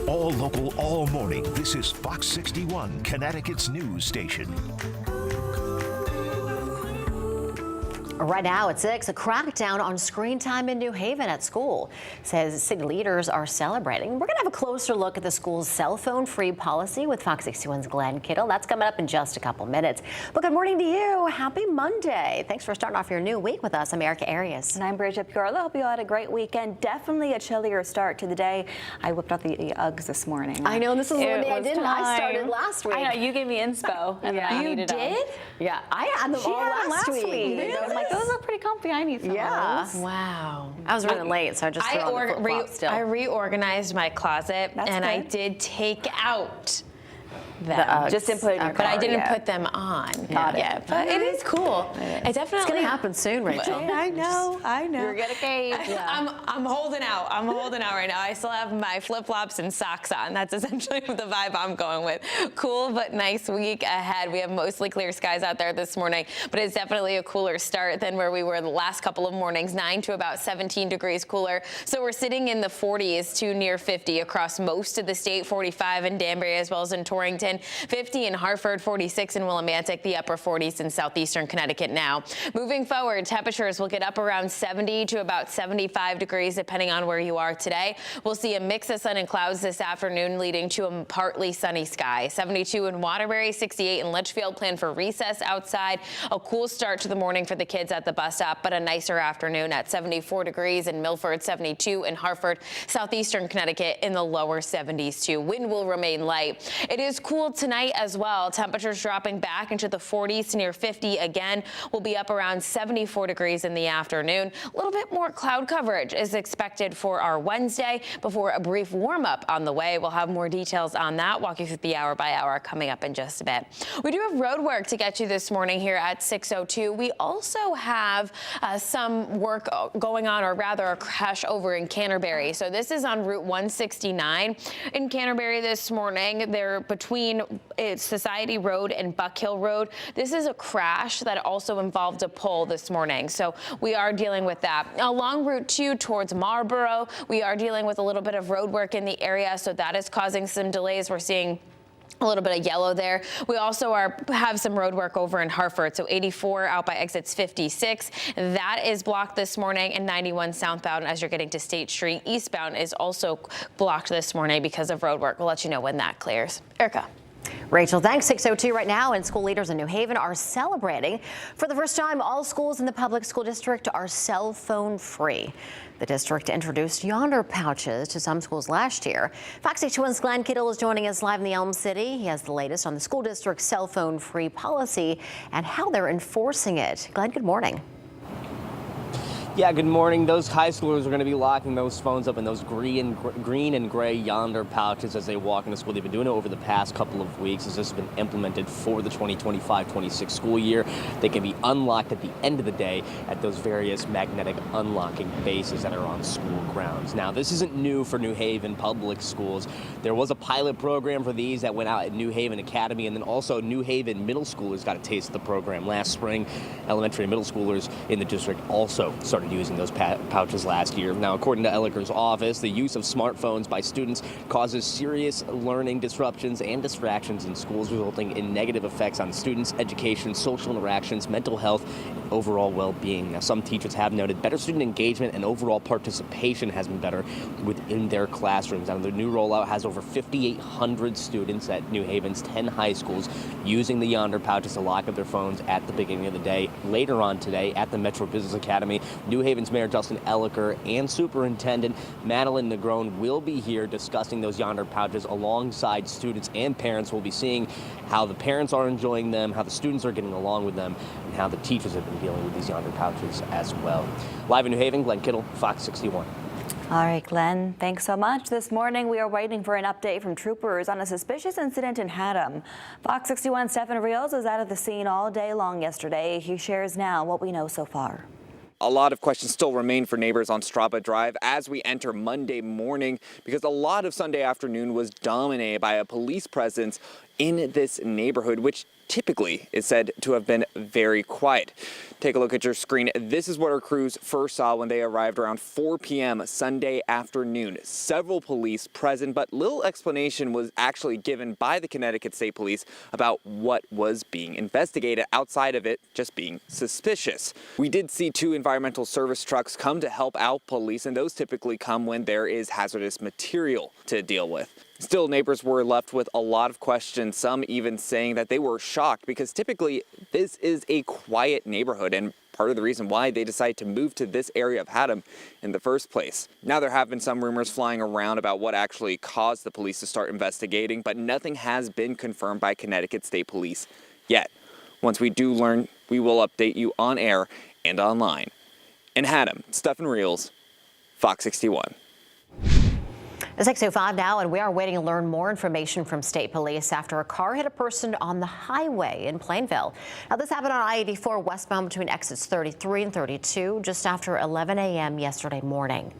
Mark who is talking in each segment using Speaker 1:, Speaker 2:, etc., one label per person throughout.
Speaker 1: All local, all morning. This is Fox 61, Connecticut's news station.
Speaker 2: Right now at 6, a crackdown on screen time in New Haven at school. Says city leaders are celebrating. We're going to have a closer look at the school's cell phone free policy with Fox 61's Glenn Kittle. That's coming up in just a couple minutes. But good morning to you. Happy Monday. Thanks for starting off your new week with us. I'm Erica Arias.
Speaker 3: And I'm Bridget Piorla. Hope you all had a great weekend. Definitely a chillier start to the day. I whipped out the Uggs this morning.
Speaker 2: I know, this is the one day I didn't. I started last week.
Speaker 3: I know, you gave me inspo. And
Speaker 2: yeah.
Speaker 3: I
Speaker 2: You
Speaker 3: did?
Speaker 2: Yeah, I had them all last week.
Speaker 3: Really? I'm like, those are pretty comfy. I need some of those.
Speaker 4: Wow.
Speaker 2: I was running late, so I just threw on the flip-flops still.
Speaker 4: I reorganized my closet, and I did take out them.
Speaker 3: Just didn't put it in your
Speaker 4: but I didn't
Speaker 3: yet.
Speaker 4: put them on
Speaker 2: Got it.
Speaker 4: yet. But it is cool. It definitely.
Speaker 2: It's going to happen soon, Rachel.
Speaker 4: I know.
Speaker 3: You're gonna cave.
Speaker 4: I'm holding out. I'm holding out right now. I still have my flip-flops and socks on. That's essentially the vibe I'm going with. Cool but nice week ahead. We have mostly clear skies out there this morning, but it's definitely a cooler start than where we were the last couple of mornings. 9 to about 17 degrees cooler. So we're sitting in the 40s to near 50 across most of the state. 45 in Danbury as well as in Torrington. 50 in Hartford, 46 in Willimantic, the upper 40s in southeastern Connecticut now. Moving forward, temperatures will get up around 70 to about 75 degrees depending on where you are today. We'll see a mix of sun and clouds this afternoon leading to a partly sunny sky. 72 in Waterbury, 68 in Litchfield. Plan for recess outside. A cool start to the morning for the kids at the bus stop, but a nicer afternoon at 74 degrees in Milford, 72 in Hartford, southeastern Connecticut in the lower 70s too. Wind will remain light. It is cool tonight as well. Temperatures dropping back into the 40s to near 50 again. We'll be up around 74 degrees in the afternoon. A little bit more cloud coverage is expected for our Wednesday before a brief warm up on the way. We'll have more details on that. Walk you through the hour by hour coming up in just a bit. We do have road work to get you this morning here at 6:02. We also have some work going on, or rather a crash over in Canterbury. So this is on Route 169 in Canterbury this morning. They're between Society Road and Buck Hill Road. This is a crash that also involved a pole this morning. So we are dealing with that. Along Route 2 towards Marlborough, we are dealing with a little bit of road work in the area. So that is causing some delays. We're seeing a little bit of yellow there. We also have some road work over in Hartford. So 84 out by exits 56. That is blocked this morning, and 91 southbound as you're getting to State Street eastbound is also blocked this morning because of road work. We'll let you know when that clears. Erica.
Speaker 2: Rachel, thanks. 6:02 right now, and school leaders in New Haven are celebrating. For the first time, all schools in the public school district are cell phone free. The district introduced yonder pouches to some schools last year. Fox 61's Glenn Kittle is joining us live in the Elm City. He has the latest on the school district's cell phone free policy and how they're enforcing it. Glenn, good morning.
Speaker 5: Yeah, good morning. Those high schoolers are going to be locking those phones up in those green and gray yonder pouches as they walk into school. They've been doing it over the past couple of weeks as this has been implemented for the 2025-26 school year. They can be unlocked at the end of the day at those various magnetic unlocking bases that are on school grounds. Now, this isn't new for New Haven public schools. There was a pilot program for these that went out at New Haven Academy, and then also New Haven middle schoolers got a taste of the program last spring. Elementary and middle schoolers in the district also started using those pouches last year. Now, according to Ellicker's office, the use of smartphones by students causes serious learning disruptions and distractions in schools, resulting in negative effects on students' education, social interactions, mental health, and overall well-being. Now, some teachers have noted better student engagement and overall participation has been better within their classrooms. Now, the new rollout has over 5,800 students at New Haven's 10 high schools using the yonder pouches to lock up their phones at the beginning of the day. Later on today at the Metro Business Academy, New Haven's Mayor Justin Ellicker and Superintendent Madeline Negron will be here discussing those yonder pouches alongside students and parents. We'll be seeing how the parents are enjoying them, how the students are getting along with them, and how the teachers have been dealing with these yonder pouches as well. Live in New Haven, Glenn Kittle, Fox 61.
Speaker 3: All right, Glenn, thanks so much. This morning, we are waiting for an update from troopers on a suspicious incident in Haddam. Fox 61's Stefan Rios was out of the scene all day long yesterday. He shares now what we know so far.
Speaker 6: A lot of questions still remain for neighbors on Straba Drive as we enter Monday morning, because a lot of Sunday afternoon was dominated by a police presence in this neighborhood, which typically is said to have been very quiet. Take a look at your screen. This is what our crews first saw when they arrived around 4 p.m. Sunday afternoon. Several police present, but little explanation was actually given by the Connecticut State Police about what was being investigated outside of it just being suspicious. We did see 2 environmental service trucks come to help out police, and those typically come when there is hazardous material to deal with. Still, neighbors were left with a lot of questions, some even saying that they were shocked because typically this is a quiet neighborhood and part of the reason why they decided to move to this area of Haddam in the first place. Now, there have been some rumors flying around about what actually caused the police to start investigating, but nothing has been confirmed by Connecticut State Police yet. Once we do learn, we will update you on air and online. In Haddam, Stefan Reels, Fox 61.
Speaker 2: It's 6:05 now, and we are waiting to learn more information from state police after a car hit a person on the highway in Plainville. Now, this happened on I-84 westbound between exits 33 and 32 just after 11 a.m. yesterday morning.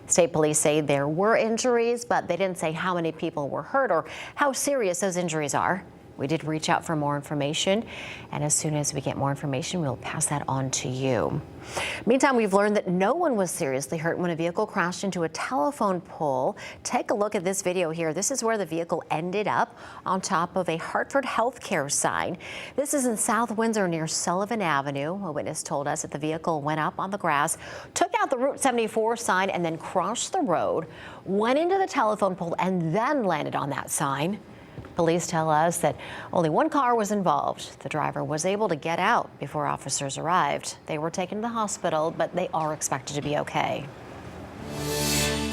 Speaker 2: State police say there were injuries, but they didn't say how many people were hurt or how serious those injuries are. We did reach out for more information, and as soon as we get more information, we'll pass that on to you. Meantime, we've learned that no one was seriously hurt when a vehicle crashed into a telephone pole. Take a look at this video here. This is where the vehicle ended up on top of a Hartford healthcare sign. This is in South Windsor near Sullivan Avenue. A witness told us that the vehicle went up on the grass, took out the Route 74 sign, and then crossed the road, went into the telephone pole, and then landed on that sign. Police tell us that only one car was involved. The driver was able to get out before officers arrived. They were taken to the hospital, but they are expected to be okay.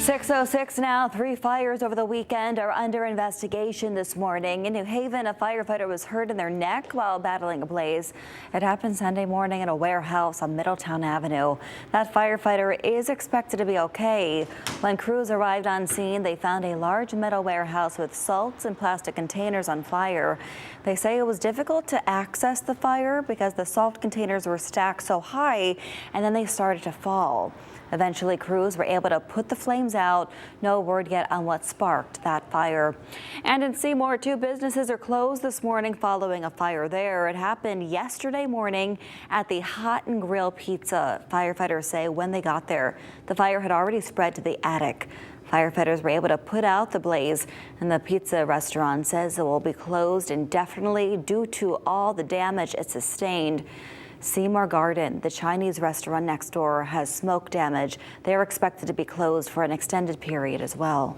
Speaker 3: 6:06 now. 3 fires over the weekend are under investigation this morning. In New Haven, a firefighter was hurt in their neck while battling a blaze. It happened Sunday morning in a warehouse on Middletown Avenue. That firefighter is expected to be okay. When crews arrived on scene, they found a large metal warehouse with salts and plastic containers on fire. They say it was difficult to access the fire because the salt containers were stacked so high and then they started to fall. Eventually, crews were able to put the flames out. No word yet on what sparked that fire. And in Seymour, 2 businesses are closed this morning following a fire there. It happened yesterday morning at the Hot and Grill Pizza. Firefighters say when they got there, the fire had already spread to the attic. Firefighters were able to put out the blaze, and the pizza restaurant says it will be closed indefinitely due to all the damage it sustained. Seymour Garden, the Chinese restaurant next door, has smoke damage. They are expected to be closed for an extended period as well.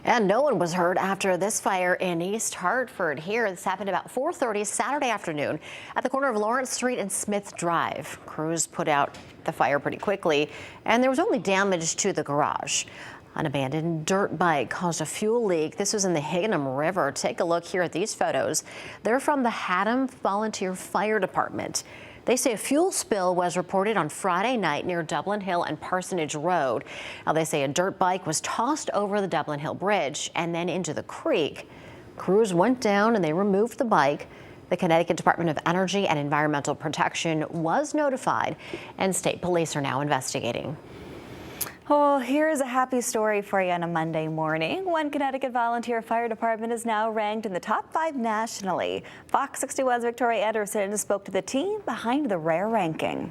Speaker 2: And no one was hurt after this fire in East Hartford. Here, this happened about 4:30 Saturday afternoon at the corner of Lawrence Street and Smith Drive. Crews put out the fire pretty quickly, and there was only damage to the garage. An abandoned dirt bike caused a fuel leak. This was in the Haddam River. Take a look here at these photos. They're from the Haddam Volunteer Fire Department. They say a fuel spill was reported on Friday night near Dublin Hill and Parsonage Road. Now, they say a dirt bike was tossed over the Dublin Hill Bridge and then into the creek. Crews went down and they removed the bike. The Connecticut Department of Energy and Environmental Protection was notified, and state police are now investigating.
Speaker 3: Well, here's a happy story for you on a Monday morning. One Connecticut volunteer fire department is now ranked in the top 5 nationally. Fox 61's Victoria Anderson spoke to the team behind the rare ranking.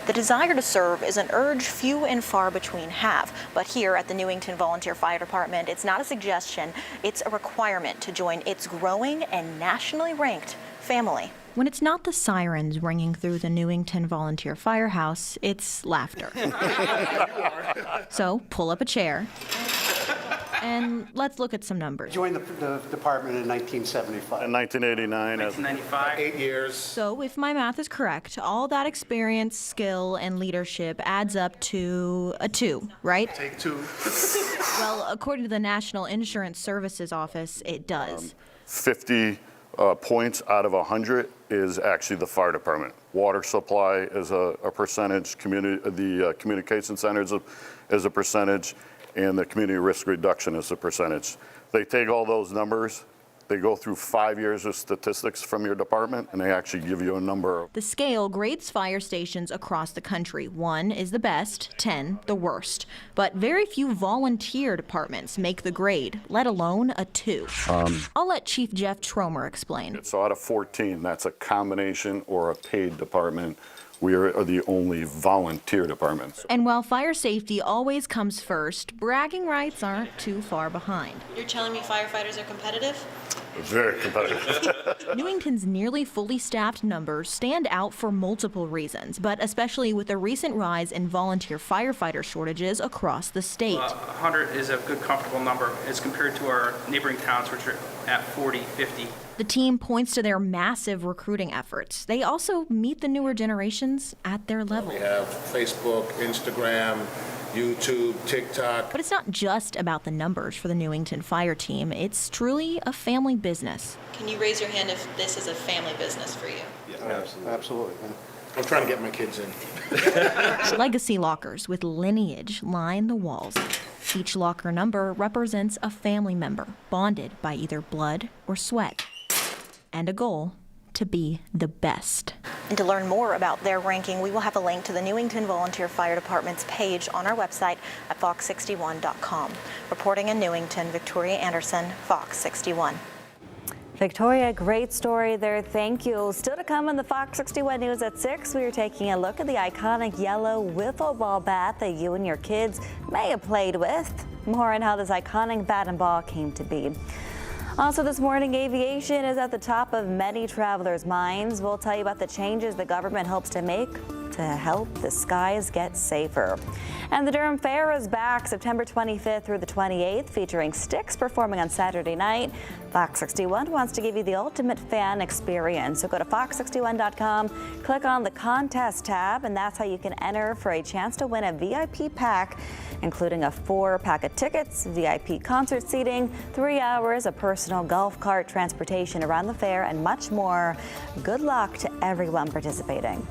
Speaker 7: The desire to serve is an urge few and far between have, but here at the Newington Volunteer Fire Department, it's not a suggestion, it's a requirement to join its growing and nationally ranked family.
Speaker 8: When it's not the sirens ringing through the Newington Volunteer Firehouse, it's laughter. So pull up a chair and let's look at some numbers.
Speaker 9: Joined the department in 1975.
Speaker 10: In 1989.
Speaker 9: 1995. 8 years.
Speaker 8: So if my math is correct, all that experience, skill, and leadership adds up to a 2, right?
Speaker 9: Take 2.
Speaker 8: Well, according to the National Insurance Services Office, it does.
Speaker 10: 50 points out of 100 is actually the fire department. Water supply is a percentage, the communication centers is a percentage, and the community risk reduction is a percentage. They take all those numbers They go through 5 years of statistics from your department, and they actually give you a number.
Speaker 8: The scale grades fire stations across the country. 1 is the best, 10 the worst. But very few volunteer departments make the grade, let alone a 2. I'll let Chief Jeff Tromer explain.
Speaker 10: So out of 14, that's a combination or a paid department. We are the only volunteer departments.
Speaker 8: And while fire safety always comes first, bragging rights aren't too far behind.
Speaker 7: You're telling me firefighters are competitive?
Speaker 10: Very competitive.
Speaker 8: Newington's nearly fully staffed numbers stand out for multiple reasons, but especially with the recent rise in volunteer firefighter shortages across the state.
Speaker 11: 100 is a good, comfortable number as compared to our neighboring towns, which are at 40, 50.
Speaker 8: The team points to their massive recruiting efforts. They also meet the newer generations at their level.
Speaker 12: We have Facebook, Instagram, YouTube, TikTok.
Speaker 8: But it's not just about the numbers for the Newington Fire Team. It's truly a family business.
Speaker 7: Can you raise your hand if this is a family business for you?
Speaker 12: Yeah,
Speaker 9: Absolutely.
Speaker 12: I'm trying to get my kids in.
Speaker 8: Legacy lockers with lineage line the walls. Each locker number represents a family member bonded by either blood or sweat, and a goal to be the best.
Speaker 7: And to learn more about their ranking, we will have a link to the Newington Volunteer Fire Department's page on our website at fox61.com. Reporting in Newington, Victoria Anderson, Fox 61.
Speaker 3: Victoria, great story there. Thank you. Still to come on the Fox 61 News at 6, we are taking a look at the iconic yellow wiffle ball bat that you and your kids may have played with. More on how this iconic bat and ball came to be. Also this morning, aviation is at the top of many travelers' minds. We'll tell you about the changes the government hopes to make to help the skies get safer. And the Durham Fair is back September 25th through the 28th, featuring Styx performing on Saturday night. Fox 61 wants to give you the ultimate fan experience. So go to fox61.com, click on the contest tab, and that's how you can enter for a chance to win a VIP pack, including a 4-pack of tickets, VIP concert seating, 3 hours of personal golf cart transportation around the fair, and much more. Good luck to everyone participating.